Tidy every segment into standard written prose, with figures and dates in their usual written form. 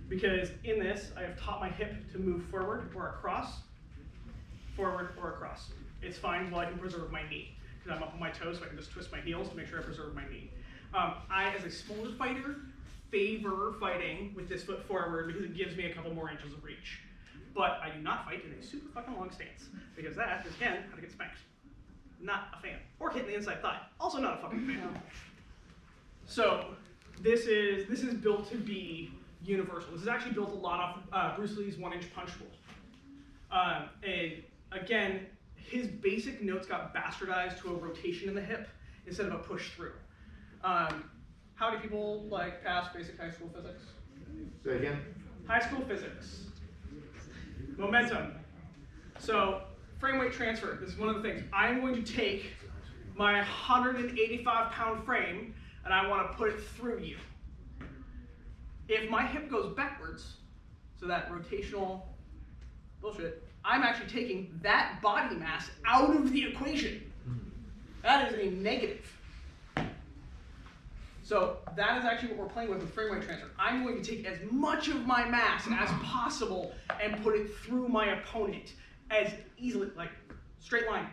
because in this, I have taught my hip to move forward or across, forward or across. It's fine while I can preserve my knee, because I'm up on my toes, so I can just twist my heels to make sure I preserve my knee. I, as a smaller fighter, favor fighting with this foot forward because it gives me a couple more inches of reach. But I do not fight in a super fucking long stance, because that is, again, how to get spanked. Not a fan. Or hit in the inside thigh. Also not a fucking fan. So this is built to be universal. This is actually built a lot off Bruce Lee's 1-inch punch rule. And again, his basic notes got bastardized to a rotation in the hip instead of a push through. How do people pass basic high school physics? Say again? High school physics. Momentum. So frame weight transfer, this is one of the things. I'm going to take my 185-pound frame and I want to put it through you. If my hip goes backwards, so that rotational bullshit, I'm actually taking that body mass out of the equation. That is a negative. So that is actually what we're playing with frame weight transfer. I'm going to take as much of my mass as possible and put it through my opponent as easily, like straight line.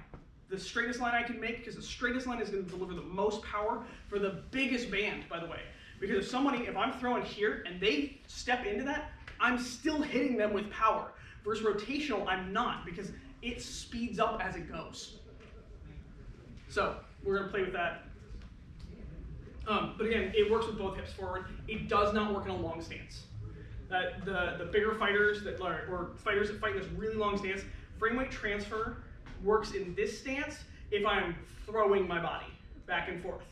The straightest line I can make, because the straightest line is going to deliver the most power for the biggest band, by the way. Because if I'm throwing here and they step into that, I'm still hitting them with power. Versus rotational, I'm not, because it speeds up as it goes. So we're going to play with that. But again, it works with both hips forward. It does not work in a long stance. The bigger fighters or fighters that fight in this really long stance, frame weight transfer works in this stance if I'm throwing my body back and forth.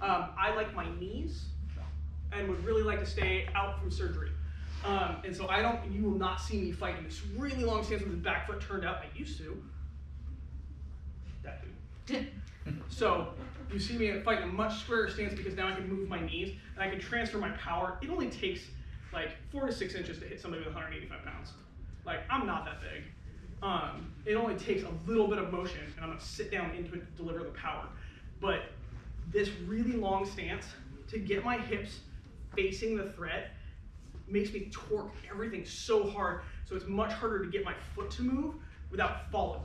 I like my knees and would really like to stay out from surgery. And so you will not see me fight in this really long stance with the back foot turned out. I used to. That dude. So you see me fight in a much squarer stance because now I can move my knees and I can transfer my power. It only takes like 4 to 6 inches to hit somebody with 185 pounds. Like, I'm not that big. It only takes a little bit of motion and I'm gonna sit down into it to deliver the power. But this really long stance, to get my hips facing the threat, makes me torque everything so hard, so it's much harder to get my foot to move without falling.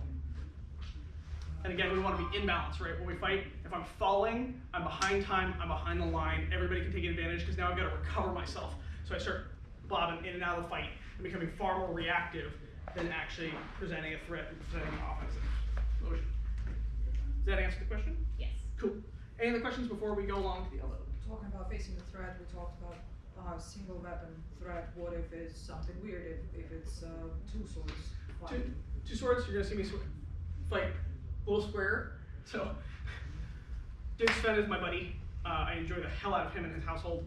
And again, we want to be in balance, right? When we fight, if I'm falling, I'm behind time, I'm behind the line, everybody can take advantage because now I've got to recover myself. So I start bobbing in and out of the fight and becoming far more reactive than actually presenting a threat and presenting an offensive motion. Does that answer the question? Yes. Cool. Any other questions before we go along to the elbow? Talking about facing the threat, we talked about single weapon threat. What if it's something weird, if it's two swords fight? Two swords, you're going to see me fight a little square. So, Dave Sven is my buddy. I enjoy the hell out of him and his household.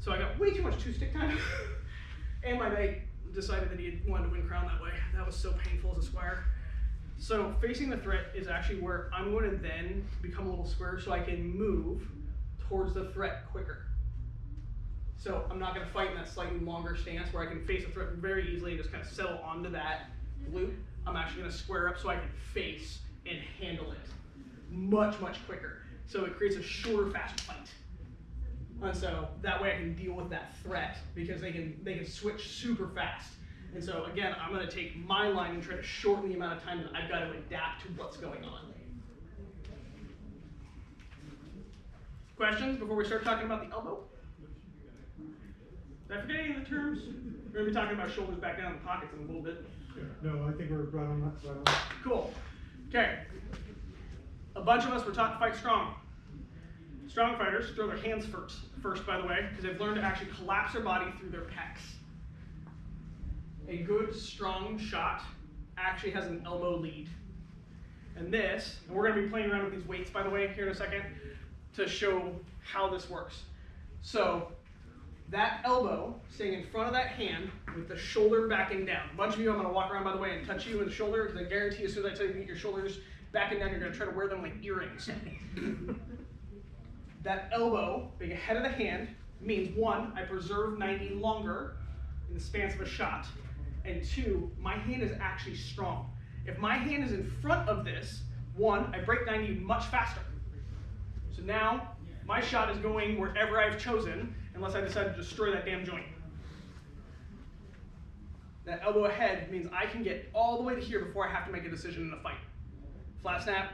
So I got way too much two-stick time. And my knight decided that he wanted to win crown that way. That was so painful as a squire. So facing the threat is actually where I'm going to then become a little square so I can move towards the threat quicker. So I'm not going to fight in that slightly longer stance where I can face a threat very easily and just kind of settle onto that loop. I'm actually going to square up so I can face and handle it much, much quicker. So it creates a shorter, faster fight. And so that way I can deal with that threat because they can switch super fast. And so again, I'm going to take my line and try to shorten the amount of time that I've got to adapt to what's going on. Questions before we start talking about the elbow? Did I forget any of the terms? We're going to be talking about shoulders back down in the pockets in a little bit. No, I think we're right on that. Right on. Cool. Okay. A bunch of us were taught to fight strong. Strong fighters throw their hands first, by the way, because they've learned to actually collapse their body through their pecs. A good, strong shot actually has an elbow lead. And we're going to be playing around with these weights, by the way, here in a second, to show how this works. So, that elbow staying in front of that hand with the shoulder backing down. A bunch of you, I'm going to walk around, by the way, and touch you in the shoulder, because I guarantee as soon as I tell you to get your shoulders backing down, you're going to try to wear them like earrings. That elbow being ahead of the hand means, 1, I preserve 90 longer in the span of a shot, and 2, my hand is actually strong. If my hand is in front of this, 1, I break 90 much faster. So now, my shot is going wherever I've chosen, unless I decide to destroy that damn joint. That elbow ahead means I can get all the way to here before I have to make a decision in a fight. Flat snap,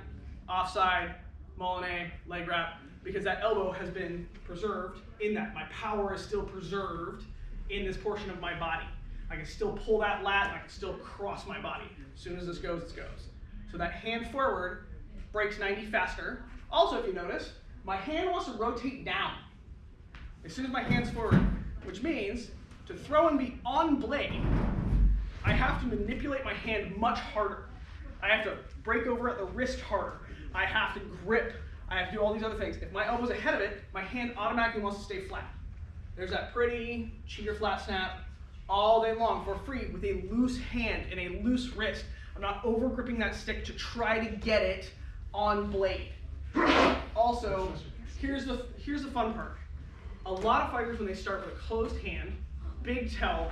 offside, Molinet, leg wrap, because that elbow has been preserved in that. My power is still preserved in this portion of my body. I can still pull that lat, and I can still cross my body. As soon as this goes, it goes. So that hand forward breaks 90 faster. Also, if you notice, my hand wants to rotate down. As soon as my hand's forward, which means to throw and be on blade, I have to manipulate my hand much harder. I have to break over at the wrist harder. I have to grip. I have to do all these other things. If my elbow's ahead of it, my hand automatically wants to stay flat. There's that pretty cheater flat snap all day long for free with a loose hand and a loose wrist. I'm not over gripping that stick to try to get it on blade. Also, here's the fun part. A lot of fighters, when they start with a closed hand, big tell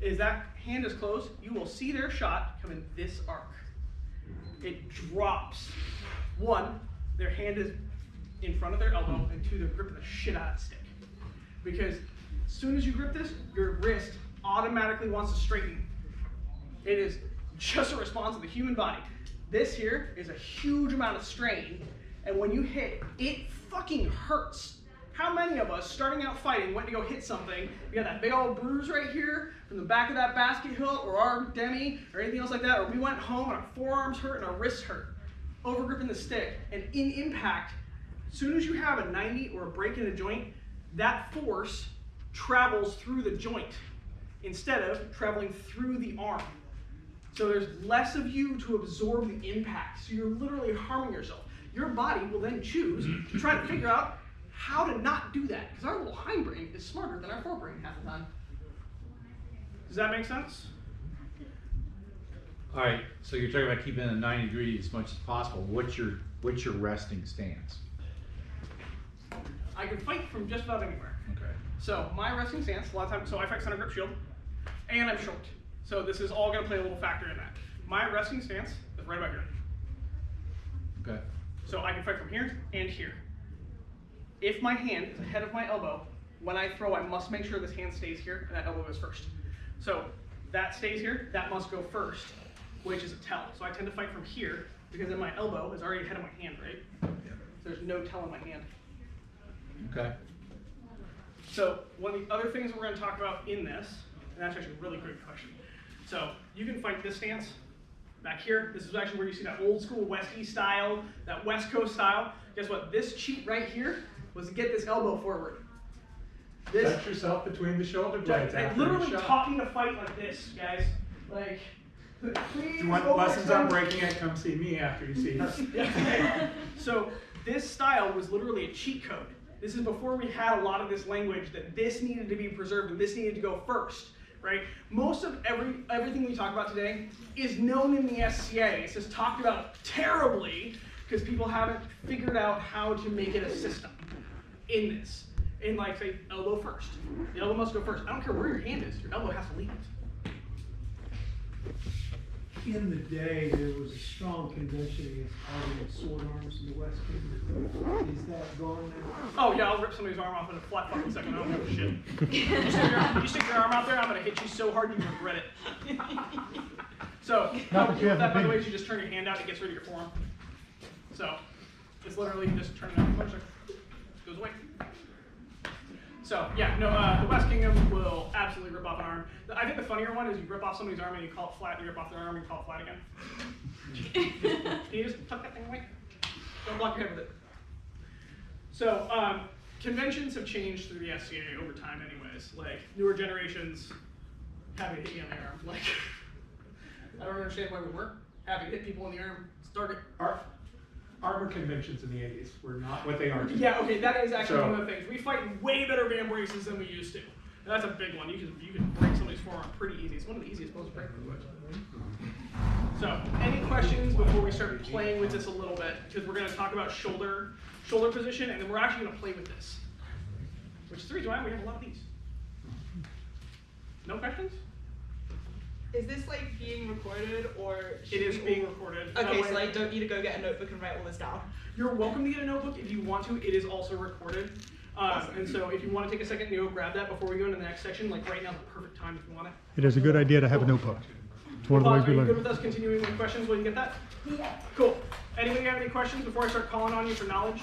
is that hand is closed, you will see their shot come in this arc. It drops. One, their hand is in front of their elbow, and two, they're gripping the shit out of the stick. Because as soon as you grip this, your wrist automatically wants to straighten. It is just a response of the human body. This here is a huge amount of strain, and when you hit, it fucking hurts. How many of us, starting out fighting, went to go hit something, we got that big old bruise right here from the back of that basket hook, or our demi, or anything else like that, or we went home and our forearms hurt and our wrists hurt, over gripping the stick, and in impact, as soon as you have a 90 or a break in a joint, that force travels through the joint instead of traveling through the arm. So there's less of you to absorb the impact, so you're literally harming yourself. Your body will then choose to try to figure out how to not do that, because our little hindbrain is smarter than our forebrain half the time. Does that make sense? All right, so you're talking about keeping it at 90 degrees as much as possible. What's your resting stance? I can fight from just about anywhere. Okay. So my resting stance, a lot of times, so I fight center grip shield, and I'm short. So this is all gonna play a little factor in that. My resting stance is right about here. Okay. So I can fight from here and here. If my hand is ahead of my elbow, when I throw, I must make sure this hand stays here and that elbow goes first. So that stays here, that must go first, which is a tell. So I tend to fight from here because then my elbow is already ahead of my hand, right? Yeah. So there's no tell in my hand. Okay. So one of the other things we're going to talk about in this, and that's actually a really great question. So you can fight this stance back here. This is actually where you see that old school West-East style, that West Coast style. Guess what? This cheat right here was to get this elbow forward. This, Set yourself between the shoulder blades like after literally your shot. taught me to fight like this, guys. Like, please. If you want lessons on breaking it, come see me after you see this. Yeah. So this style was literally a cheat code. This is before we had a lot of this language that this needed to be preserved and this needed to go first, right? Most of everything we talk about today is known in the SCA. It's just talked about terribly because people haven't figured out how to make it a system in this. In like, say, elbow first. The elbow must go first. I don't care where your hand is, your elbow has to lead it. In the day, there was a strong convention against arguing sword arms in the West Kingdom. Is that gone now? Oh yeah, I'll rip somebody's arm off in a flat fucking second. I don't give a shit. You stick your arm out there, I'm gonna hit you so hard you regret it. So, Not that you have that by the the way big- is you just turn your hand out, it gets rid of your forearm. So, it's literally just turn it out, motion goes away. So, yeah, no, the West Kingdom will absolutely rip off an arm. I think the funnier one is you rip off somebody's arm and you call it flat, and you rip off their arm and you call it flat again. Can you just tuck that thing away? Don't block your head with it. So, conventions have changed through the SCA over time anyways. Like, newer generations happy to hit you on the arm. Like, I don't understand why we weren't happy to hit people in the arm. Start it. Armor conventions in the 80s were not what they are today. Yeah, okay, that is actually So- one of the things. We fight way better van braces than we used to. And that's a big one. You can break somebody's forearm pretty easy. It's one of the easiest bones to break. So, any questions before we start playing with this a little bit? Because we're going to talk about shoulder position, and then we're actually going to play with this. Which is the reason why we have a lot of these. No questions? Is this like being recorded or? It is being recorded. Okay, so I don't need to go get a notebook and write all this down. You're welcome to get a notebook if you want to. It is also recorded. And so if you want to take a second to go grab that before we go into the next section, like right now is the perfect time if you want it. It is a good idea to have a notebook. It's one of the ways Are we you good learn. with us continuing with questions when you get that? Yeah. Cool. Anybody have any questions before I start calling on you for knowledge?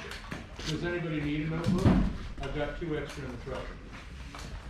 Does anybody need a notebook? I've got 2 extra in the truck.